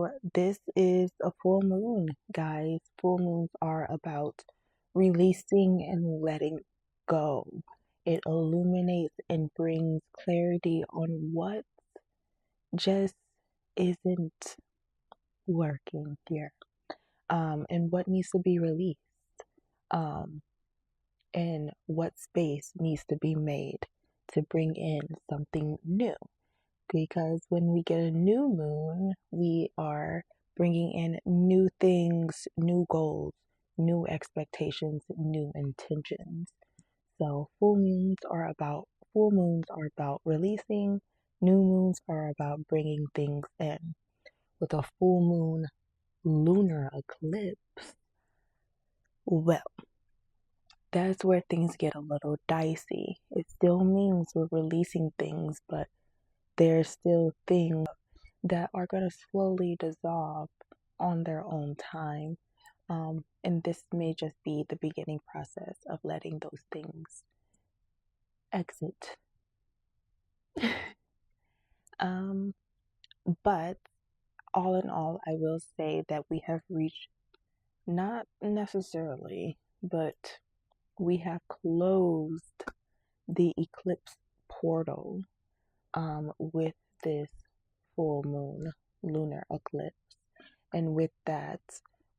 So this is a full moon, guys. Full moons are about releasing and letting go. It illuminates and brings clarity on what just isn't working here, and what needs to be released, um, and what space needs to be made to bring in something new. Because when we get a new moon, we are bringing in new things, new goals, new expectations, new intentions. So full moons are about releasing, new moons are about bringing things in. With a full moon lunar eclipse, well, that's where things get a little dicey. It still means we're releasing things, but there's still things that are going to slowly dissolve on their own time. And this may just be the beginning process of letting those things exit. But all in all, I will say that we have reached, not necessarily, but we have closed the eclipse portal with this full moon lunar eclipse. And with that,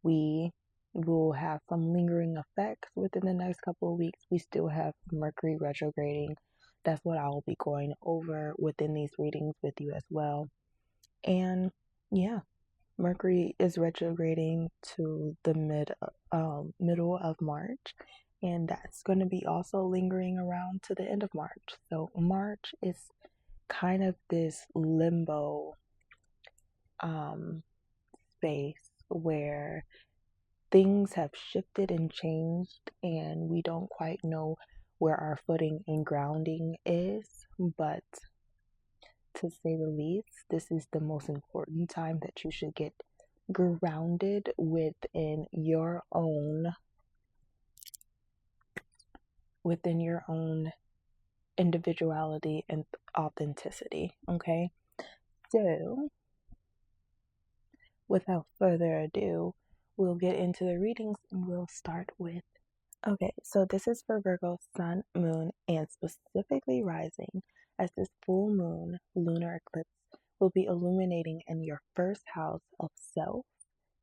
we will have some lingering effects within the next couple of weeks. We still have Mercury retrograding. That's what I will be going over within these readings with you as well. And yeah, Mercury is retrograding to the middle of March, and that's going to be also lingering around to the end of March. So March is kind of this limbo space where things have shifted and changed, and we don't quite know where our footing and grounding is. But to say the least, this is the most important time that you should get grounded within your own individuality and authenticity. Okay, so without further ado, we'll get into the readings, and we'll start with, okay, so this is for Virgo sun, moon, and specifically rising, as this full moon lunar eclipse will be illuminating in your first house of self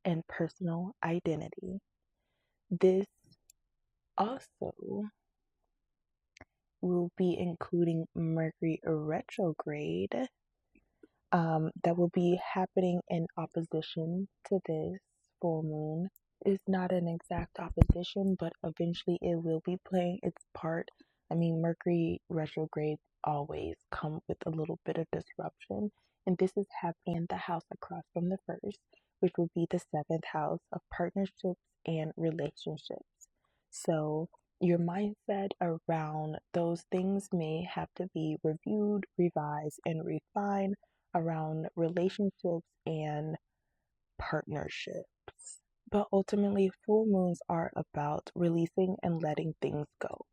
and personal identity. This also will be including Mercury retrograde, that will be happening in opposition to this full moon. It's not an exact opposition, but eventually it will be playing its part. I mean, Mercury retrograde always come with a little bit of disruption, and this is happening in the house across from the first, which will be the seventh house of partnerships and relationships. So your mindset around those things may have to be reviewed, revised, and refined around relationships and partnerships. But ultimately, full moons are about releasing and letting things go.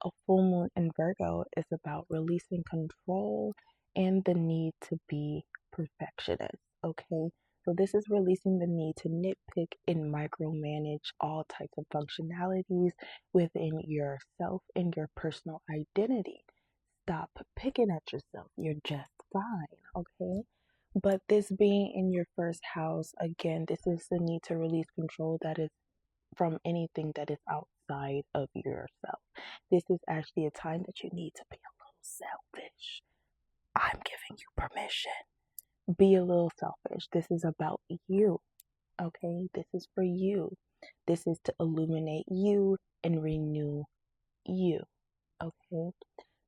A full moon in Virgo is about releasing control and the need to be perfectionist. Okay, so this is releasing the need to nitpick and micromanage all types of functionalities within yourself and your personal identity. Stop picking at yourself. You're just fine, okay? But this being in your first house, again, this is the need to release control that is from anything that is outside of yourself. This is actually a time that you need to be a little selfish. I'm giving you permission. Be a little selfish. This is about you, okay? This is for you. This is to illuminate you and renew you, okay?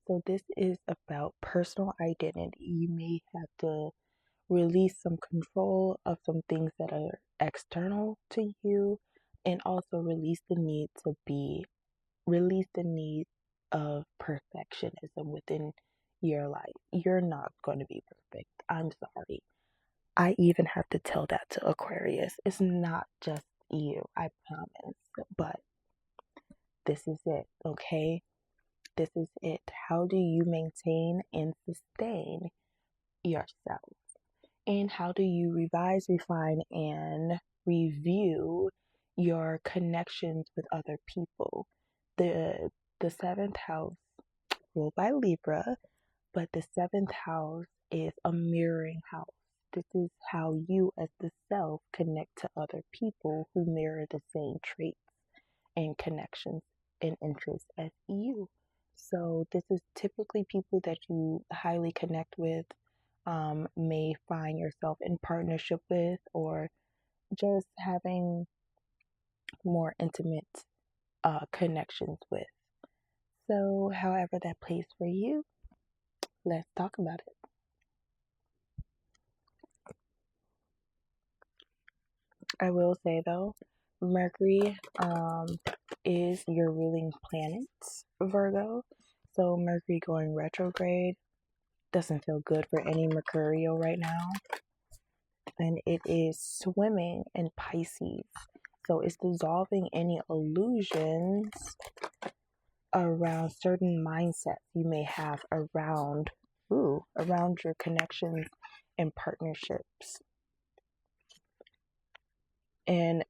So this is about personal identity. You may have to release some control of some things that are external to you, and also release the need of perfectionism within your life. You're not going to be perfect. I'm sorry. I even have to tell that to Aquarius. It's not just you, I promise. But this is it, okay? This is it. How do you maintain and sustain yourself? And how do you revise, refine, and review your connections with other people? The seventh house, ruled by Libra, but the seventh house is a mirroring house. This is how you as the self connect to other people who mirror the same traits and connections and interests as you. So this is typically people that you highly connect with, may find yourself in partnership with, or just having more intimate connections with. So however that plays for you, let's talk about it. I will say though, Mercury is your ruling planet, Virgo. So Mercury going retrograde doesn't feel good for any Mercurial right now. And it is swimming in Pisces. So it's dissolving any illusions around certain mindsets you may have around your connections and partnerships and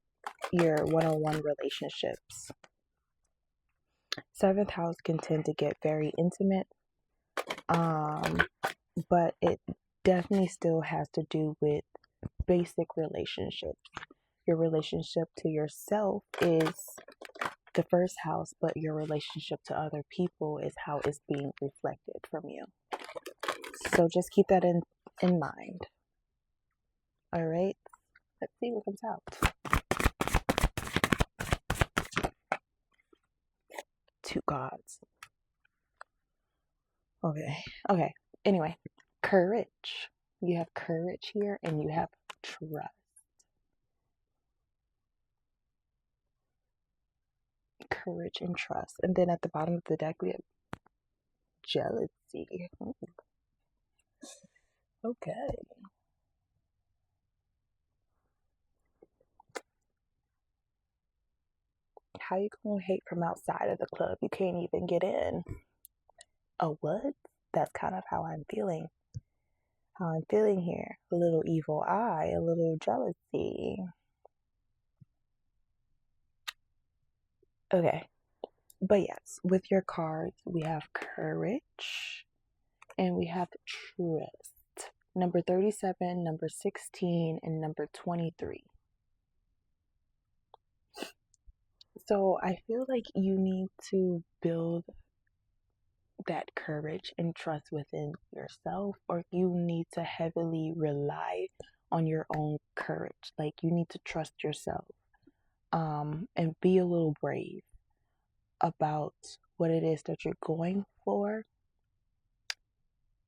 your one-on-one relationships. Seventh house can tend to get very intimate, but it definitely still has to do with basic relationships. Your relationship to yourself is the first house, but your relationship to other people is how it's being reflected from you. So just keep that in mind. All right, let's see what comes out. Two gods. Okay. Anyway, courage. You have courage here, and you have trust. Courage and trust. And then at the bottom of the deck, we have jealousy. Ooh. Okay. How you gonna hate from outside of the club? You can't even get in. Oh, what? That's kind of how I'm feeling. How I'm feeling here. A little evil eye, a little jealousy. Okay. But yes, with your cards, we have courage and we have trust. Number 37, number 16, and number 23. So I feel like you need to build that courage and trust within yourself, or you need to heavily rely on your own courage. Like you need to trust yourself, and be a little brave about what it is that you're going for.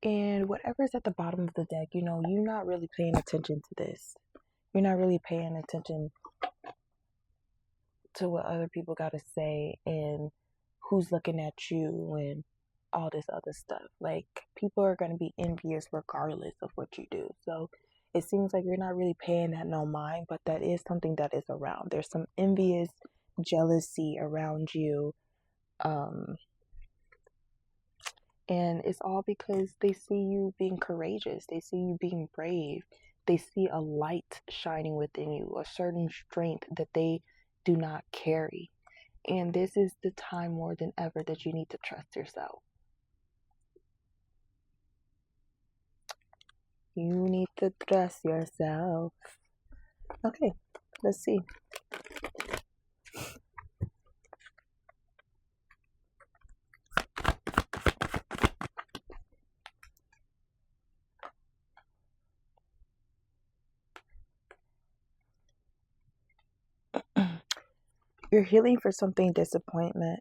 And whatever's at the bottom of the deck, you're not really paying attention to this. You're not really paying attention to what other people got to say and who's looking at you and all this other stuff. Like, people are going to be envious regardless of what you do. So it seems like you're not really paying that no mind, but that is something that is around. There's some envious jealousy around you. And it's all because they see you being courageous. They see you being brave. They see a light shining within you, a certain strength that they do not carry. And this is the time more than ever that you need to trust yourself. You need to trust yourself. Okay, let's see. You're healing for something disappointment.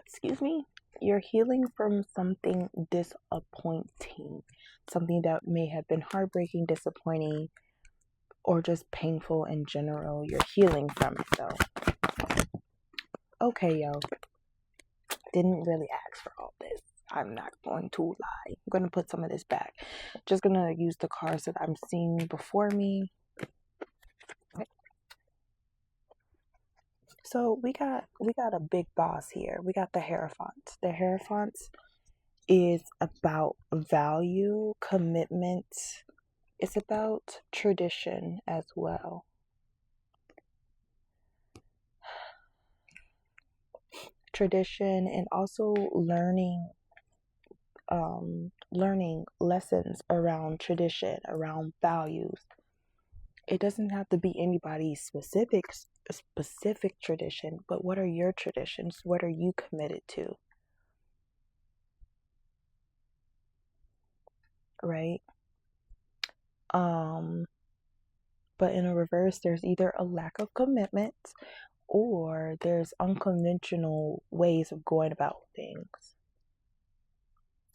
Excuse me. You're healing from something disappointing. Something that may have been heartbreaking, disappointing, or just painful in general. You're healing from it though. Okay, yo. Didn't really ask for all this. I'm not going to lie. I'm going to put some of this back. Just going to use the cards that I'm seeing before me. Okay. So we got a big boss here. We got the Hierophant. The Hierophant is about value, commitment, It's about tradition as well. Tradition, and also learning lessons around tradition, around values. It doesn't have to be anybody's specific tradition, but what are your traditions? What are you committed to? Right? Um, but in a reverse, there's either a lack of commitment or there's unconventional ways of going about things.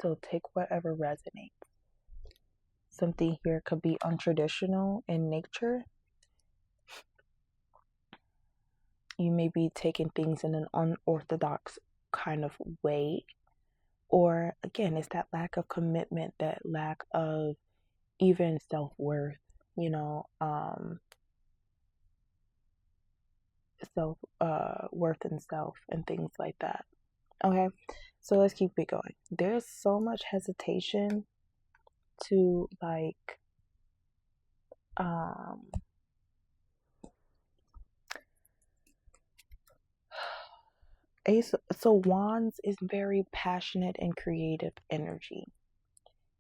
So take whatever resonates. Something here could be untraditional in nature. You may be taking things in an unorthodox kind of way. Or again, it's that lack of commitment, that lack of even self-worth, worth and self and things like that. Okay, so let's keep it going. There's so much hesitation to um so Wands is very passionate and creative energy.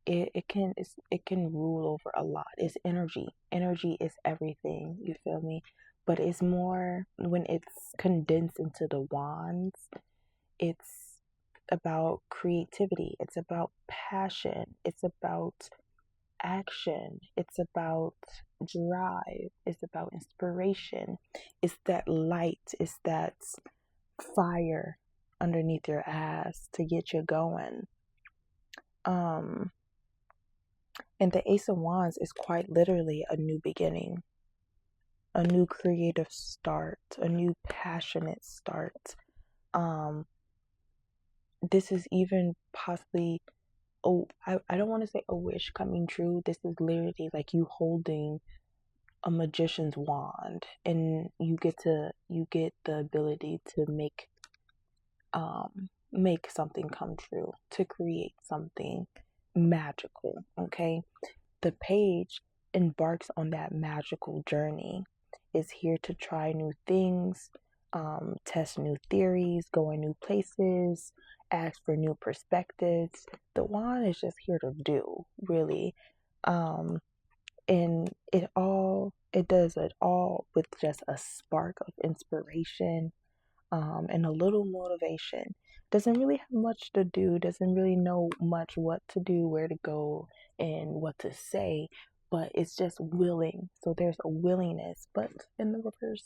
It can rule over a lot. It's energy. Energy is everything, you feel me? But it's more when it's condensed into the wands, it's about creativity, it's about passion, it's about action, it's about drive, it's about inspiration. It's that light, it's that fire underneath your ass to get you going. And the Ace of Wands is quite literally a new beginning, a new creative start, a new passionate start. This is even possibly, I don't want to say a wish coming true. This is literally like you holding a magician's wand, and you get the ability to make something come true, to create something magical. Okay, the page embarks on that magical journey, is here to try new things, test new theories, go in new places, ask for new perspectives. The wand is just here to do, really. And it does it all with just a spark of inspiration, and a little motivation. Doesn't really have much to do, doesn't really know much what to do, where to go, and what to say, but it's just willing. So there's a willingness, but in the reverse,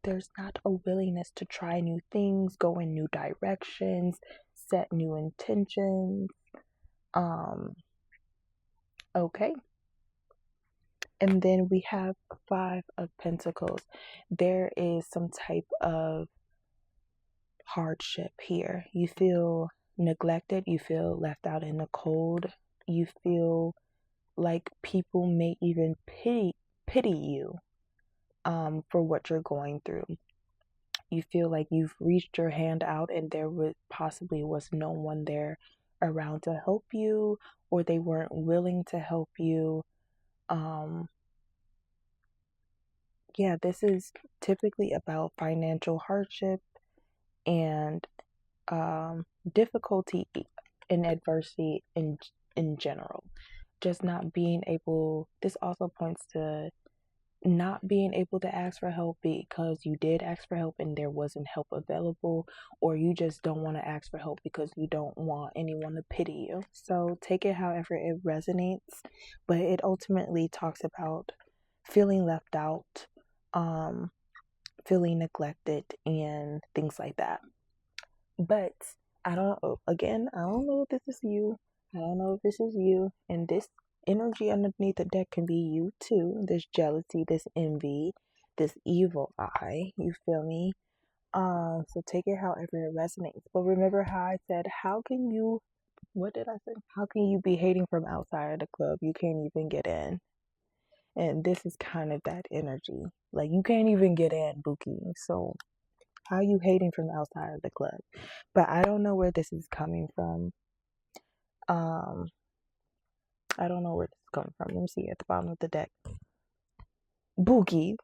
there's not a willingness to try new things, go in new directions, set new intentions. Okay. And then we have Five of Pentacles. There is some type of hardship here. You feel neglected, you feel left out in the cold, you feel like people may even pity you for what you're going through. You feel like you've reached your hand out and there was no one there around to help you, or they weren't willing to help you. Yeah, this is typically about financial hardship and difficulty and adversity in general. Just not being able. This also points to not being able to ask for help because you did ask for help and there wasn't help available, or you just don't want to ask for help because you don't want anyone to pity you. So take it however it resonates, but it ultimately talks about feeling left out, um, feeling neglected, and things like that. But I don't know if this is you. I don't know if this is you. And this energy underneath the deck can be you too. This jealousy, this envy, this evil eye. You feel me? So take it however it resonates. But remember how I said, what did I say? How can you be hating from outside of the club? You can't even get in. And this is kind of that energy. Like you can't even get in, Buki. So how you hating from outside of the club? But I don't know where this is coming from. Um, I don't know where this is coming from. Let me see at the bottom of the deck. Boogie.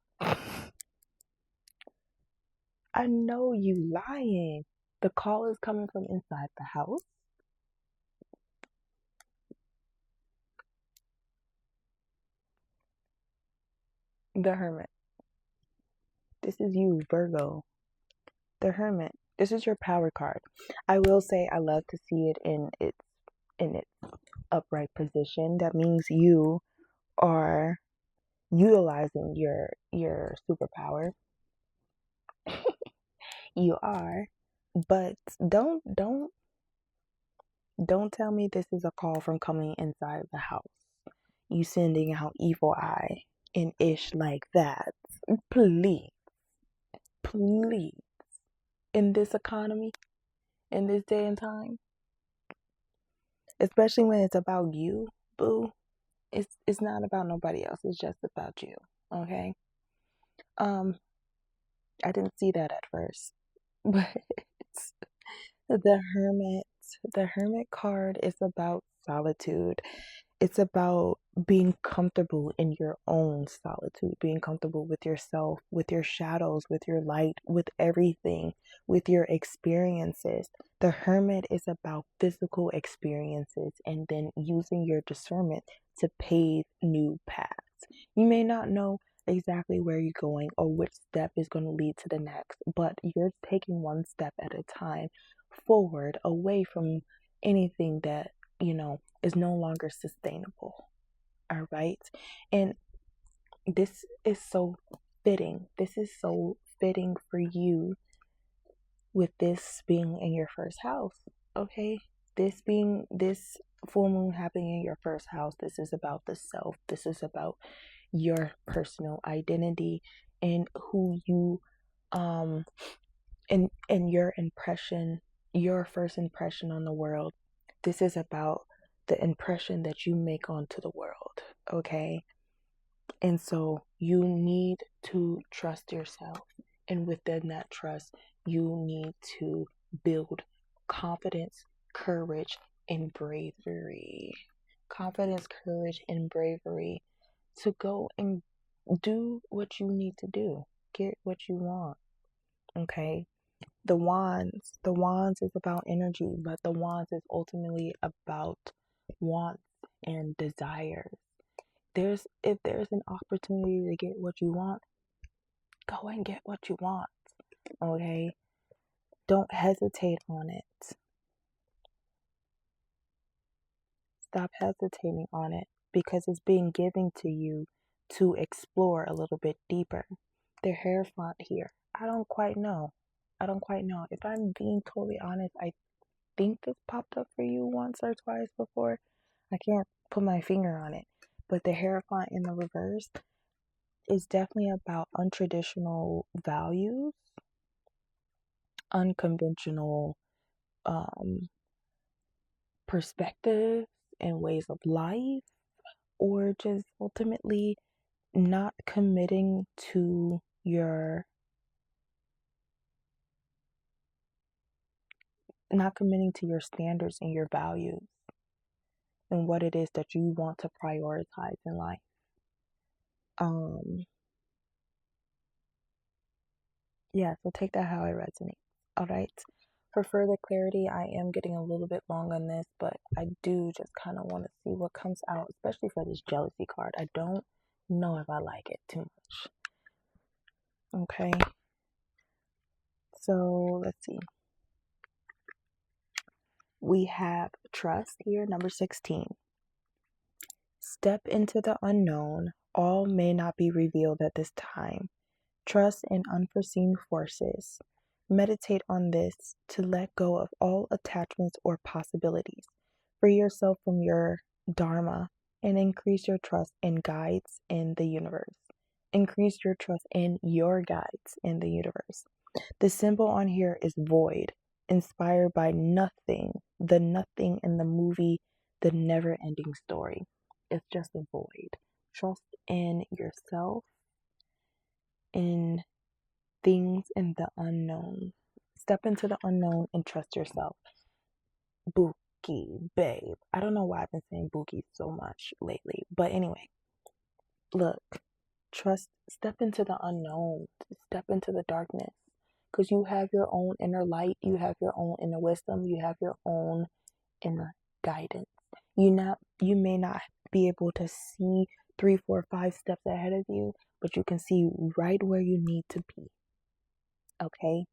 I know you lying. The call is coming from inside the house. The Hermit. This is you, Virgo. The Hermit. This is your power card. I will say I love to see it in its upright position. That means you are utilizing your superpower. You are, but don't tell me this is a call from coming inside the house. You sending out evil eye and ish like that. Please, please. In this economy, in this day and time, especially when it's about you, boo. It's not about nobody else. It's just about you. Okay. I didn't see that at first, but the Hermit. The Hermit card is about solitude. It's about being comfortable in your own solitude, being comfortable with yourself, with your shadows, with your light, with everything, with your experiences. The Hermit is about physical experiences and then using your discernment to pave new paths. You may not know exactly where you're going or which step is going to lead to the next, but you're taking one step at a time forward away from anything that, is no longer sustainable. All right. And this is so fitting. This is so fitting for you with this being in your first house. Okay. This full moon happening in your first house. This is about the self. This is about your personal identity and who you, and your impression, your first impression on the world. This is about the impression that you make onto the world, okay? And so you need to trust yourself. And within that trust, you need to build confidence, courage, and bravery. Confidence, courage, and bravery to go and do what you need to do. Get what you want, okay? The wands is about energy, but the wands is ultimately about wants and desires. If there's an opportunity to get what you want, go and get what you want. Okay? Don't hesitate on it. Stop hesitating on it because it's being given to you to explore a little bit deeper. The Hierophant here, I don't quite know. If I'm being totally honest, I think this popped up for you once or twice before. I can't put my finger on it. But the Hierophant in the reverse is definitely about untraditional values, unconventional perspectives and ways of life, or just ultimately not committing to your standards and your values and what it is that you want to prioritize in life. So take that how it resonates. All right. For further clarity, I am getting a little bit long on this, but I do just kind of want to see what comes out, especially for this jealousy card. I don't know if I like it too much. Okay. So let's see. We have trust here, number 16. Step into the unknown. All may not be revealed at this time. Trust in unforeseen forces. Meditate on this to let go of all attachments or possibilities. Free yourself from your dharma and increase your trust in guides in the universe. Increase your trust in your guides in the universe. The symbol on here is void, inspired by nothing, the nothing in the movie, The Never Ending Story. It's just a void. Trust in yourself, in things in the unknown. Step into the unknown and trust yourself. Boo. spooky, babe. I don't know why I've been saying bookie so much lately. But anyway, look, step into the unknown, step into the darkness. Because you have your own inner light, you have your own inner wisdom, you have your own inner guidance. You may not be able to see 3, 4, 5 steps ahead of you, but you can see right where you need to be. Okay?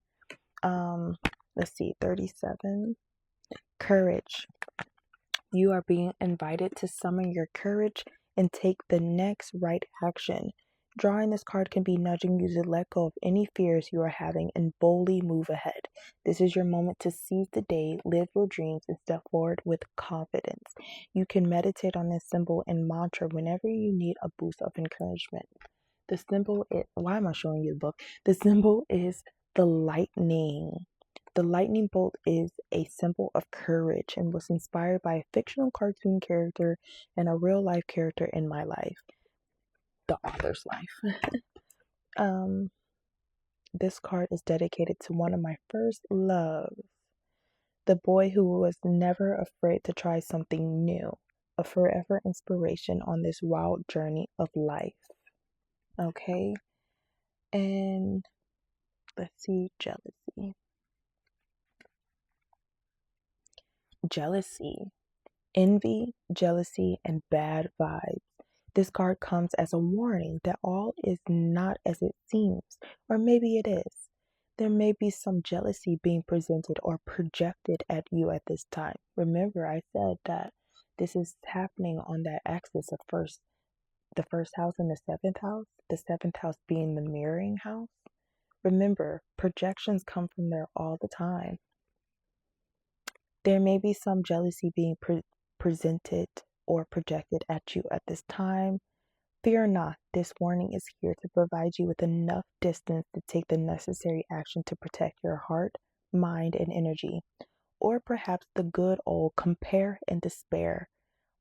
Let's see, 37. Courage. You are being invited to summon your courage and take the next right action. Drawing this card can be nudging you to let go of any fears you are having and boldly move ahead. This is your moment to seize the day, live your dreams, and step forward with confidence. You can meditate on this symbol and mantra whenever you need a boost of encouragement. The symbol is, why am I showing you the book? The symbol is the lightning. The lightning bolt is a symbol of courage and was inspired by a fictional cartoon character and a real life character in my life, the author's life. This card is dedicated to one of my first loves, the boy who was never afraid to try something new, a forever inspiration on this wild journey of life. Okay, and let's see, jealousy, envy, jealousy, and bad vibes. This card comes as a warning that all is not as it seems, or maybe it is. There may be some jealousy being presented or projected at you at this time. Remember, I said that this is happening on that axis of the first house and the seventh house being the mirroring house. Remember, projections come from there all the time. There may be some jealousy being presented or projected at you at this time. Fear not, this warning is here to provide you with enough distance to take the necessary action to protect your heart, mind, and energy. Or perhaps the good old compare and despair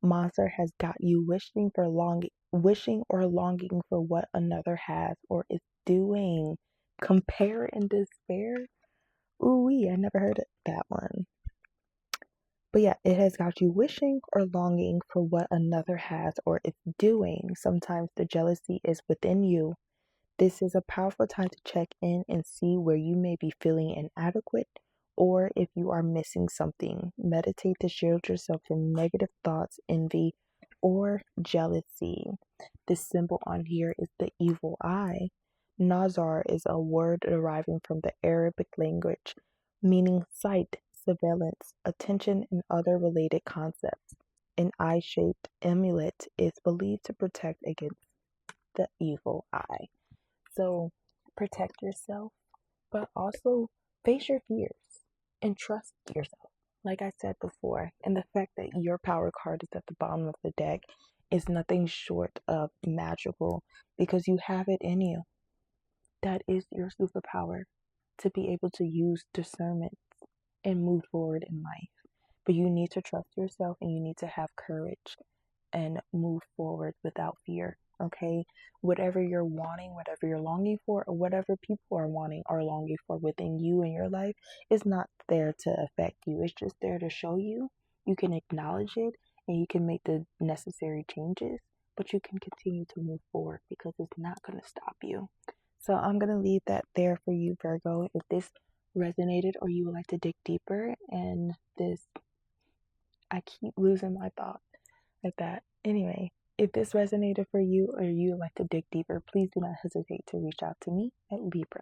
monster has got you wishing or longing for what another has or is doing. Compare and despair? Ooh-wee, I never heard that one. But yeah, it has got you wishing or longing for what another has or is doing. Sometimes the jealousy is within you. This is a powerful time to check in and see where you may be feeling inadequate or if you are missing something. Meditate to shield yourself from negative thoughts, envy, or jealousy. This symbol on here is the evil eye. Nazar is a word deriving from the Arabic language, meaning sight, surveillance, attention, and other related concepts. An eye-shaped amulet is believed to protect against the evil eye. So protect yourself, but also face your fears and trust yourself. Like I said before, and the fact that your power card is at the bottom of the deck is nothing short of magical because you have it in you. That is your superpower, to be able to use discernment and move forward in life. But you need to trust yourself and you need to have courage and move forward without fear. Okay? Whatever you're wanting, whatever you're longing for, or whatever people are wanting or longing for within you in your life is not there to affect you. It's just there to show you. You can acknowledge it and you can make the necessary changes, but you can continue to move forward because it's not going to stop you. So I'm going to leave that there for you, Virgo. If this resonated or you would like to dig deeper and this, I keep losing my thought at that. Anyway, if this resonated for you or you would like to dig deeper, please do not hesitate to reach out to me at Libra.